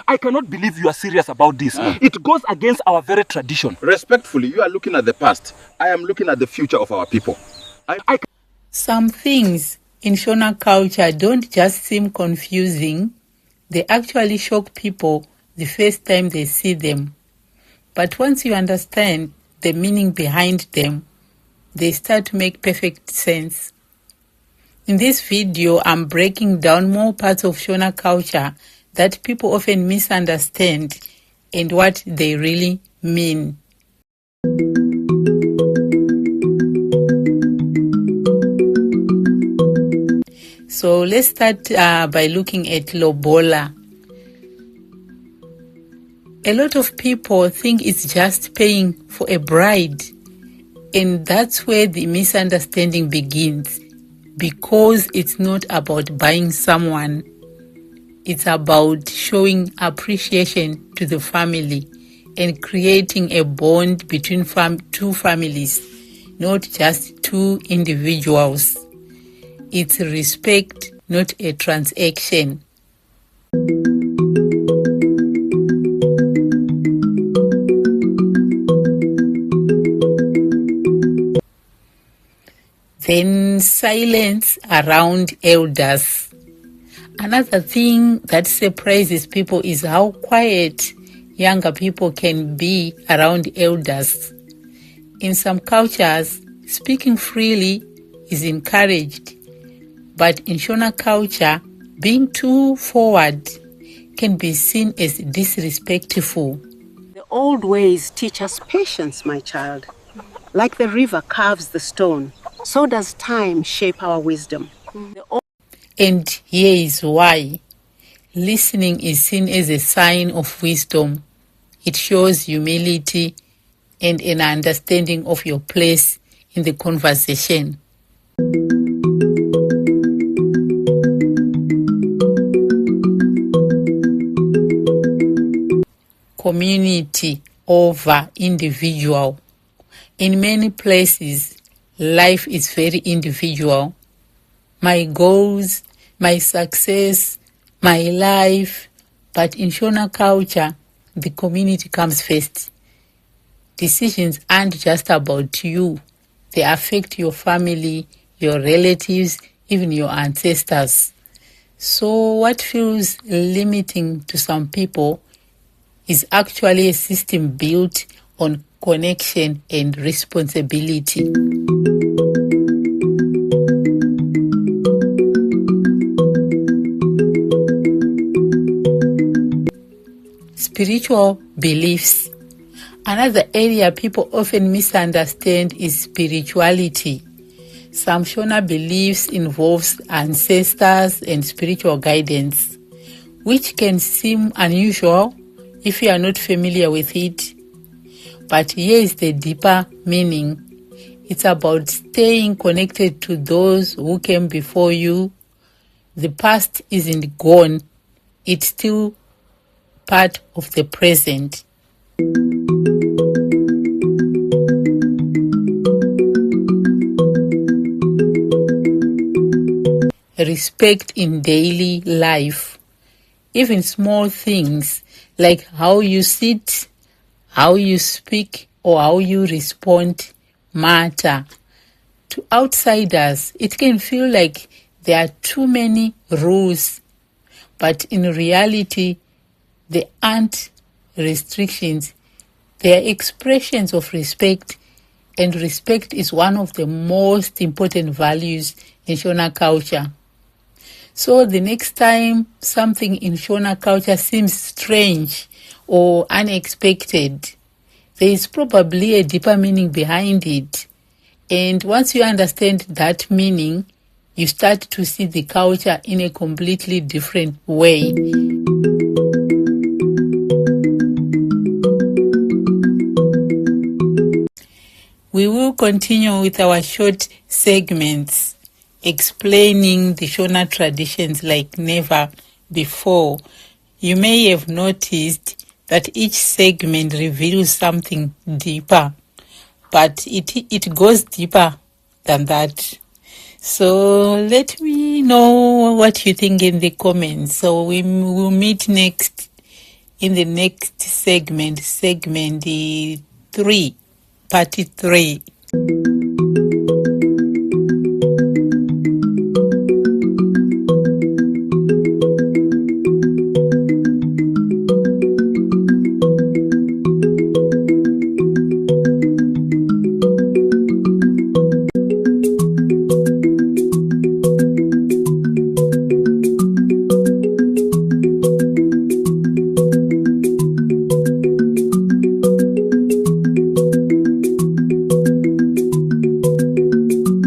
I cannot believe you are serious about this. It goes against our very tradition. Respectfully, you are looking at the past. I am looking at the future of our people. Some things in Shona culture don't just seem confusing. They actually shock people the first time they see them. But once you understand the meaning behind them, they start to make perfect sense. In this video, I'm breaking down more parts of Shona culture that people often misunderstand and what they really mean. So let's start by looking at lobola. A lot of people think it's just paying for a bride, and that's where the misunderstanding begins, because it's not about buying someone. It's about showing appreciation to the family and creating a bond between two families, not just two individuals. It's respect, not a transaction. Then silence around elders. Another thing that surprises people is how quiet younger people can be around elders. In some cultures, speaking freely is encouraged, but in Shona culture, being too forward can be seen as disrespectful. The old ways teach us patience, my child. Like the river carves the stone, so does time shape our wisdom. And here is why. Listening is seen as a sign of wisdom. It shows humility and an understanding of your place in the conversation. Community over individual. In many places, life is very individual. My goals, my success, my life. But in Shona culture, the community comes first. Decisions aren't just about you. They affect your family, your relatives, even your ancestors. So what feels limiting to some people is actually a system built on connection and responsibility. Spiritual beliefs. Another area people often misunderstand is spirituality. Some Shona beliefs involves ancestors and spiritual guidance, which can seem unusual if you are not familiar with it. But here is the deeper meaning. It's about staying connected to those who came before you. The past isn't gone. It's still part of the present. Respect in daily life. Even small things like how you sit, how you speak, or how you respond matter. To outsiders, it can feel like there are too many rules, but in reality, they aren't restrictions. They are expressions of respect, and respect is one of the most important values in Shona culture. So the next time something in Shona culture seems strange or unexpected, there is probably a deeper meaning behind it. And once you understand that meaning, you start to see the culture in a completely different way. We will continue with our short segments explaining the Shona traditions like never before. You may have noticed that each segment reveals something deeper, but it goes deeper than that. So let me know what you think in the comments. So we will meet next in the next segment 3, part 3.